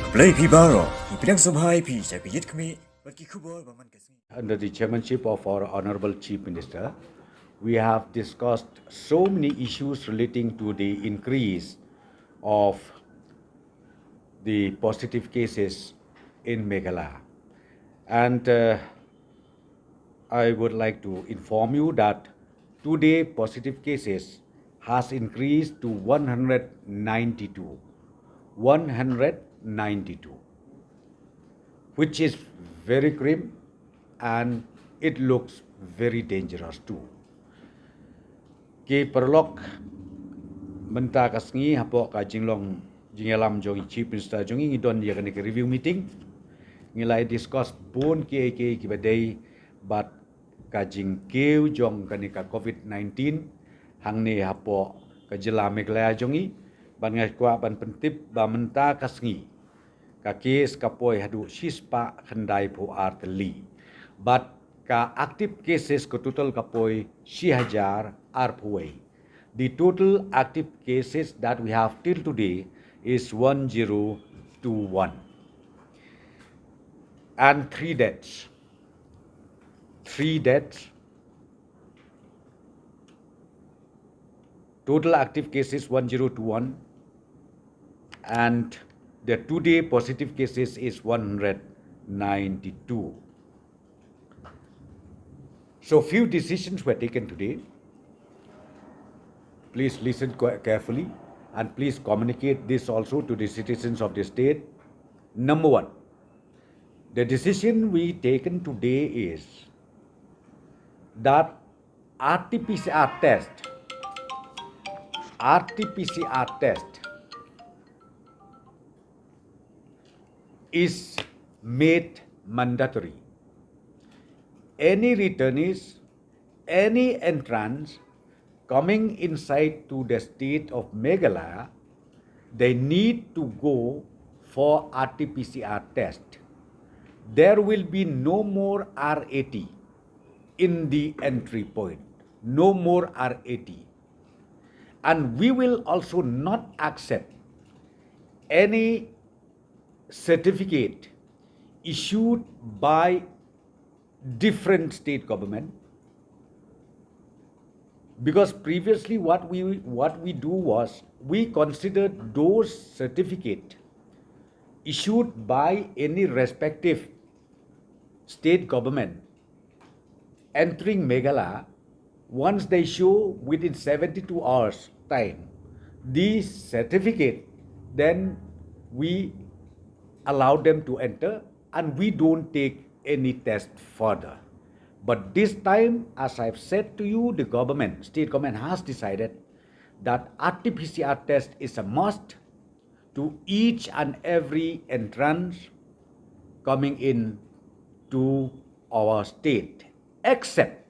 Play Pibaro, Ipinang Subhai Pi, Sakit Kami, Bakikubo, Baman. Under the chairmanship of our Honorable Chief Minister, we have discussed so many issues relating to the increase of the positive cases in Meghalaya. And I would like to inform you that today positive cases has increased to 192. 192, which is very grim and it looks very dangerous too. Ke perlok menta kasngi hapo ka jinglong jingalam jongi chief minister jongi ngidon ya kani review meeting ngilai discuss pun ke badai bat ka jingkeu jong kani ka COVID-19 hangne hapo ka jela Meghalaya jongi ban ngai kwa ban pentip ba menta kasngi ka kes kapoi hadu shispa khandai pho artli but ka active cases ko total kapoi 6000 arpoi. The total active cases that we have till today is 1021 and 3 deaths. 3 deaths. Total active cases 1021 and the today positive cases is 192. So few decisions were taken today. Please listen carefully and please communicate this also to the citizens of the state. Number one, the decision we taken today is that RT-PCR test is made mandatory. Any returnees, any entrants coming inside to the state of Meghalaya, they need to go for RT-PCR test. There will be no more RAT in the entry point. No more RAT. And we will also not accept any certificate issued by different state government, because previously what we do was we considered those certificate issued by any respective state government entering Meghalaya. Once they show within 72 hours time the certificate, then we allow them to enter and we don't take any test further. But this time, as I've said to you, the government, state government has decided that RT-PCR test is a must to each and every entrance coming in to our state, except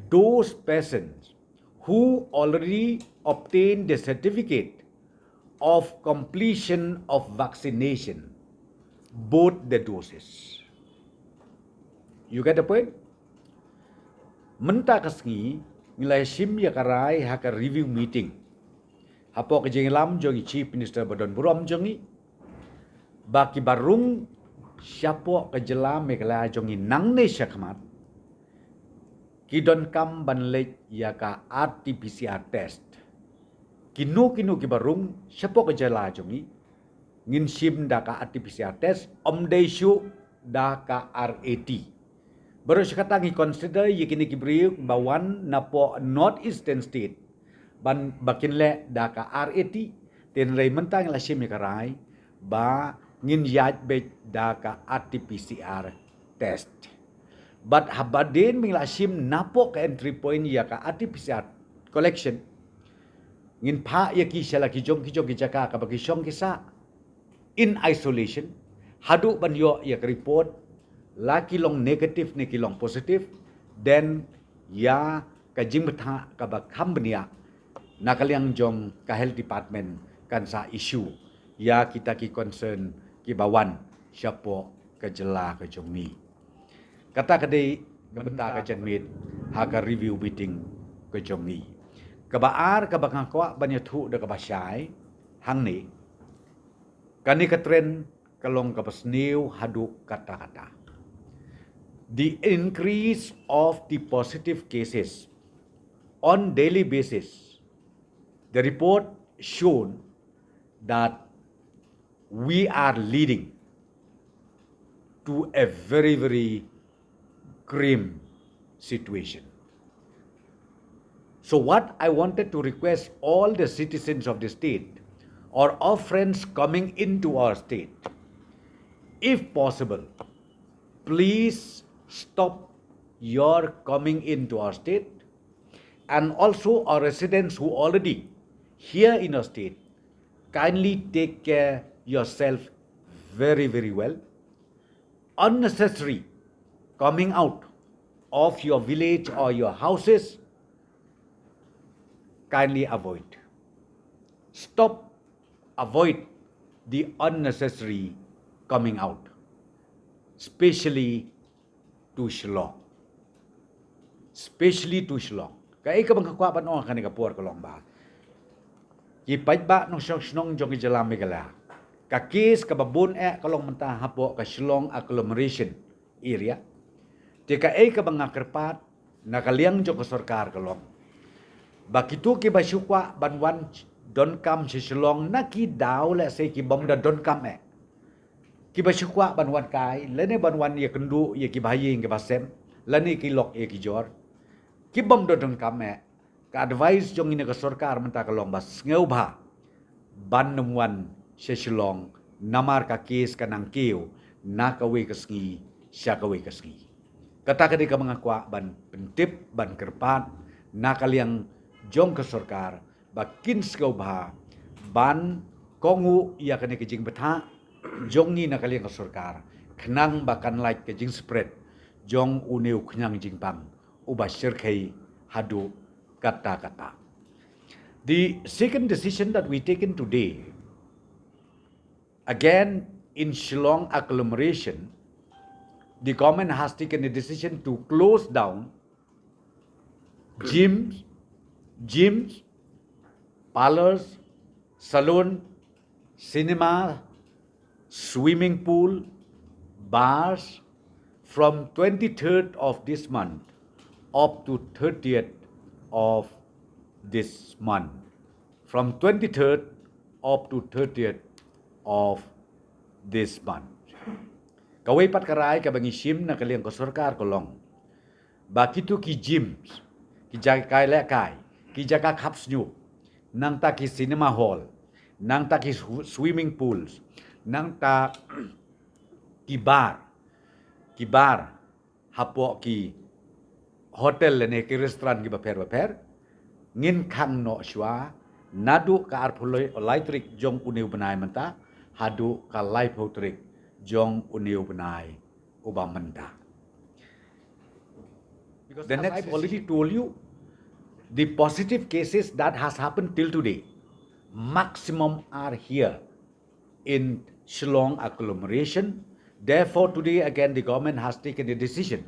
those persons who already obtained the certificate of completion of vaccination, both the doses. You get the point? Menta kasngi ngilai sim ya karai haka review meeting. Hapo ke jenglam jongi chief minister badon burom jongi baki barung siapo ke jela Meghalaya jongi nangne syakmat kidon kam banlek ya ka RT-PCR test. Kinu ki barung siapo ke jela jongi ngin sim da ka RT-PCR test omdeishu da ka RAT. Baru sekata ngi consider yekini kibriu bawan napo North Eastern State ban bakinle da ka RAT ten rei mentang la sim karai ba ngin yat be da ka RT-PCR test. But habaden ming la sim napo ka entry point ya ka RT-PCR collection ngin pa yaki sala ki jong ki jaka ka bagi syong kisa in isolation hadu ban yo ya report la kilong negative ni kilong positive, then ya kajing betha ka ba kambnia nakaliang jong ka health department kan sa issue ya kita ki concern ki bawan siapo ka jela ka jong ni kata kadai benta ka janmit ha ka review meeting ka jong ni ka baar ka bakang kwa banya thu da ka basyai hang ni Kani katren kalong kapasniw hadu kata-kata. The increase of the positive cases on daily basis, the report shown that we are leading to a very, very grim situation. So what I wanted to request all the citizens of the state or our friends coming into our state, if possible, please stop your coming into our state, and also our residents who already here in our state, kindly take care yourself very, very well. Unnecessary coming out of your village or your houses, kindly avoid. Stop, avoid the unnecessary coming out, especially to Shillong. Especially to Shillong. Kaya ka bang kakwa pa noong kanina kapur kalong ba? Ipay ba nung siyong jong ijalami kala? Kakis kababun kalong menta hapo ka Shillong agglomeration area. Tika ka bang ngakerpat nakaliang jong kasorkar kalong. Bakitu ki basyukwa banwan don kam si Shillong na ki daw la say ki bom da don kam ki basyukwa banwan kai lene banwan ye kendu ye ki bahaying ke basem lani ki lok ye ki jor ki bom da don kam ka advice jong ina ka sarkar menta kalong bas ngeu ba ban numwan si Shillong namar ka kes kanang kiu na kawe kasngi sya kawe kasngi kata ka mga kwa ban pentip ban kerpat na kaliang jong ke sarkar bakin skau bah ban kongu ia kene kejing betha jong ni nak kaliang ke sarkar kenang bakan like kejing spread jong uneu kenyang jingpang uba syirkai hadu kata-kata. The second decision that we taken today, again in Shillong agglomeration, the government has taken a decision to close down gyms, parlors, salon, cinema, swimming pool, bars from 23rd of this month up to 30th of this month. From 23rd up to 30th of this month. Kaway pat karay kabangisim na kaliang kasurkar kolong. Bakitu ki gyms, ki jaga kai lekai, ki jaga cups new, nang ta ki cinema hall, nang ta ki swimming pools, nang ta ki bar, hapo ki hotel lene ki restaurant ki baper, ngin kang no shwa, nadu ka arpuloi electric jong uneu benai menta, hadu ka life hotrik jong uneu benai uba menta. Because the next I've already told you, the positive cases that has happened till today, maximum are here in Shillong agglomeration. Therefore, today again the government has taken a decision.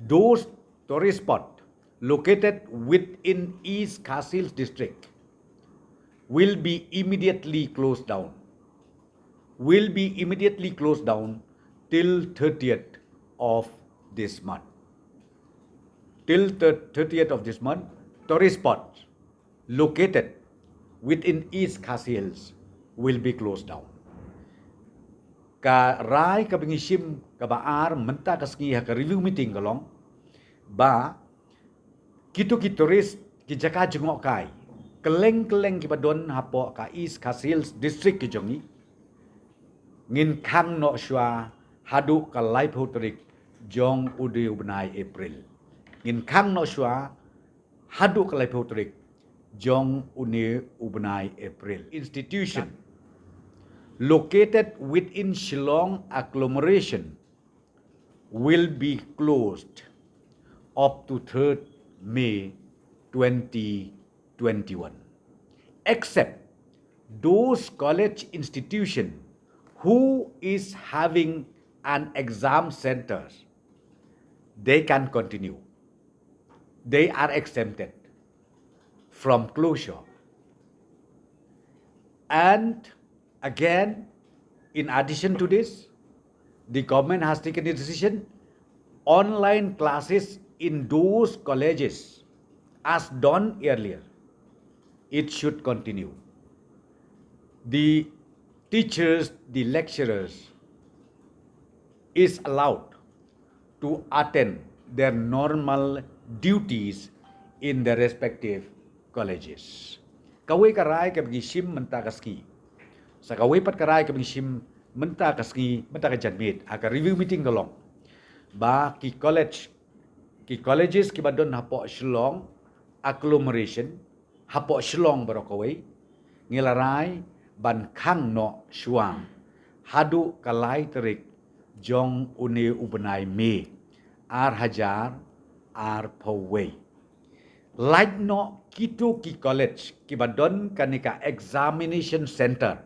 Those tourist spots located within East Khasi district will be immediately closed down. Will be immediately closed down till 30th of this month. Till the 30th of this month, tourist spots located within East Khasi Hills will be closed down. Ka rai ka bengisim ka baar menta kasngi ha ka review meeting kalong ba kitu ki tourist ki jaka jengok kai keleng-keleng ki badon hapo ka East Khasi Hills district ki jongi ngin kang no shwa hadu ka live hotrik jong udiu benai April. In kang no shwa hadu kalai potrik jong une ubnai April. Institution located within Shillong agglomeration will be closed up to 3rd May 2021, except those college institution who is having an exam centers, they can continue. They are exempted from closure. And again, in addition to this, the government has taken a decision online classes in those colleges as done earlier. It should continue. The teachers, the lecturers is allowed to attend their normal duties in their respective colleges. Kawai karai ke bagi sim menta kaski. Sa kawai pat karai ke bagi sim menta kaski, menta ka janmit, aka review meeting kalong. Ba ki colleges ki badon hapo Shillong agglomeration, hapo Shillong baro kawai, ngilarai ban khang no shuang, hadu kalai terik jong une ubenai me, ar hajar, ar pawai. Like no kitu ki college ki badon kanika examination center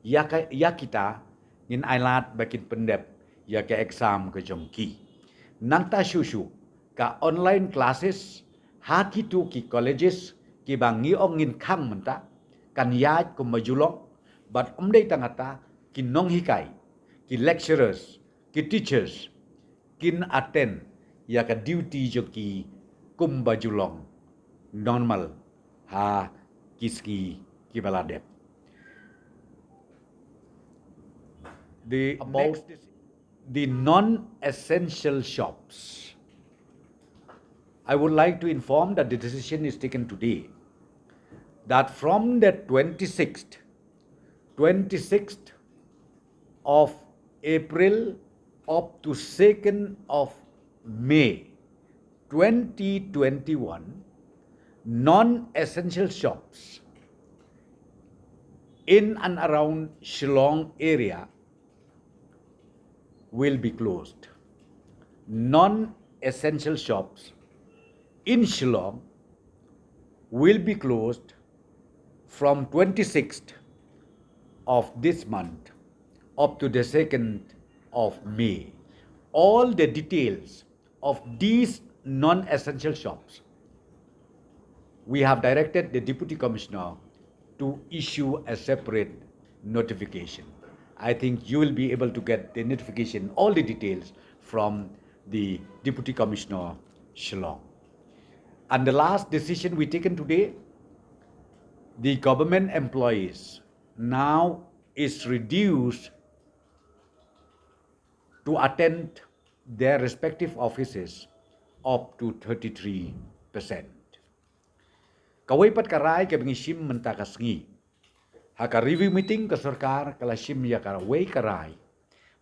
ya kita ngin ailat bakin pendep ya ke exam ke jongki nangta shushu ka online classes ha kitu ki colleges ki bangi ongin khang menta kan yaj ko majulok but omdei tangata ki nong hikai ki lecturers ki teachers kin attend ya ka duty joki kum bajulong normal ha kiski kibaladep. About the non-essential shops, I would like to inform that the decision is taken today that from the 26th of April up to 2nd of May 2021, non-essential shops in and around Shillong area will be closed. Non-essential shops in Shillong will be closed from 26th of this month up to the 2nd of May. All the details of these non-essential shops, we have directed the Deputy Commissioner to issue a separate notification. I think you will be able to get the notification, all the details from the Deputy Commissioner Shillong. And the last decision we taken today, the government employees now is reduced to attend their respective offices up to 33%. Kawai pat karai ke bengisim menta kasngi. Haka review meeting ke sarkar kala sim ya karai karai.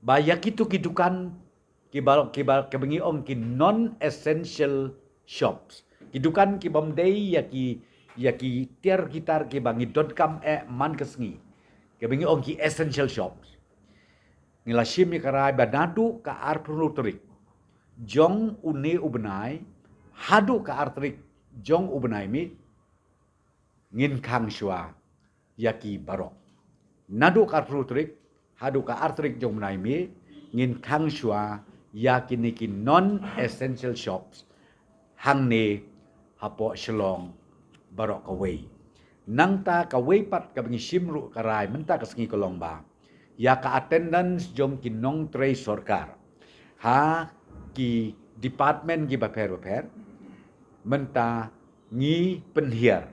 Ba yakitu kidukan ke bengi ong ki non essential shops. Kidukan ki bomdei yaki tiar gitar ke bangi .com man kasngi. Ke bengi ong ki essential shops. Ngila sim ya karai banadu ka ar prunuterik. Jong une ubenai hadu ka arterik jong ubenai mi ngin khang shua yaki barok. Nadu ka arterik hadu ka arterik jong ubenai mi ngin khang shua yaki niki non-essential shops hang ne hapo Shillong barok kawai. Nangta kawai pat ka bengi simru karai menta kasengi kolong ba. Ya ka attendance jom kinong tray sorkar. Ha ki department ki baper menta ngi penhiar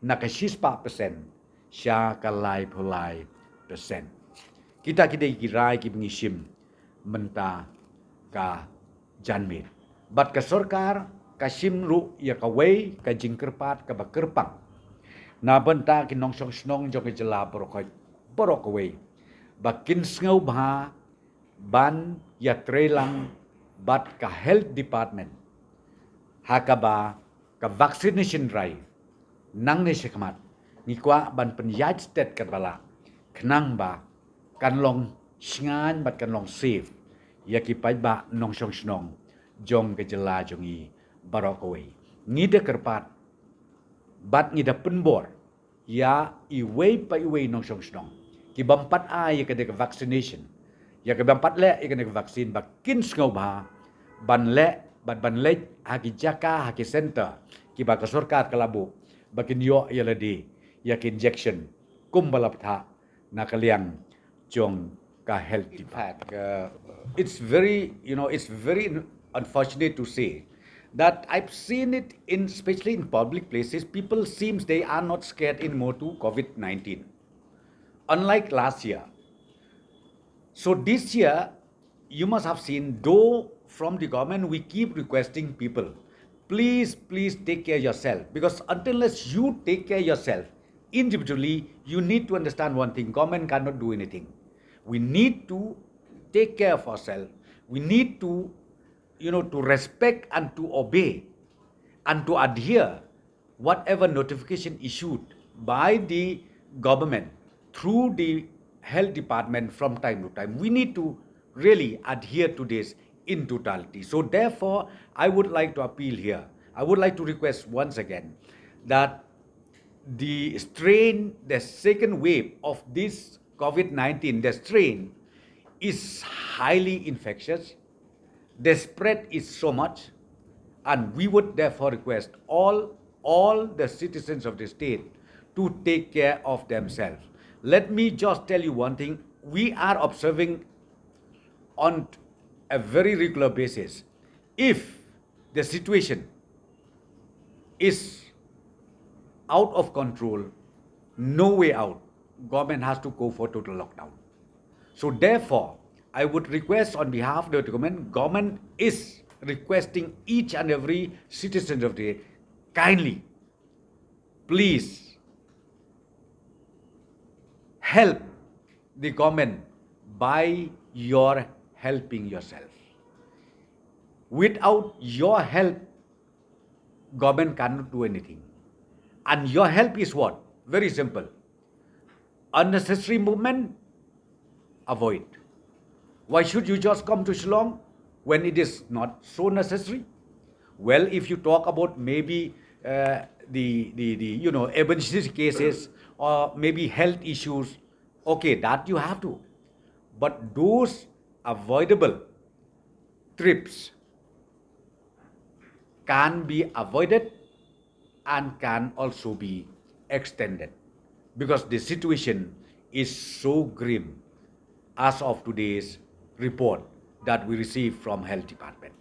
nakasispa persen sya kalai pulai persen. Kita kirai ki bengisim menta ka janmit. Bat ka sorkar ka simru ya kawai ka jingkerpat ka bakerpang. Na benta ki nong snong jong ke jela borok kawai. Bakin sngau bah ban ya trelang bat ka health department hakaba ka vaccination drive nang ni sekmat ni kwa ban penyaj state kabala knang ba kan long sngan bat kan long safe ya ki pai ba nong song snong jong ke jela jongi barokoi ni de kerpat bat ni da penbor ya iwei pa iwei nong song snong ki bampat ai ke de vaccination ya ke bampat le ya ke de vaksin ba kin ngau ba ban le haki jaka haki center ki ba ka sorkat kalabu bakin yo ya ladi ya ki injection kum balaptha na kaliang jong ka health department. In fact, it's very, it's very unfortunate to say that I've seen it in, especially in public places, people seems they are not scared anymore to COVID-19. Unlike last year. So this year, you must have seen, though from the government we keep requesting people, please take care yourself, because unless you take care yourself individually, you need to understand one thing: government cannot do anything. We need to take care of ourselves. We need to, to respect and to obey and to adhere whatever notification issued by the government through the health department from time to time. We need to really adhere to this in totality. So therefore, I would like to appeal here. I would like to request once again that the strain, the second wave of this COVID-19, the strain is highly infectious. The spread is so much, and we would therefore request all the citizens of the state to take care of themselves. Let me just tell you one thing. We are observing on a very regular basis. If the situation is out of control, no way out, government has to go for total lockdown. So therefore, I would request on behalf of the government is requesting each and every citizen of the kindly, please help the government by your helping yourself. Without your help, government cannot do anything. And your help is what? Very simple. Unnecessary movement, avoid. Why should you just come to Shillong when it is not so necessary? Well, if you talk about maybe the emergency cases or maybe health issues, okay, that you have to. But those avoidable trips can be avoided and can also be extended, because the situation is so grim as of today's report that we received from Health Department.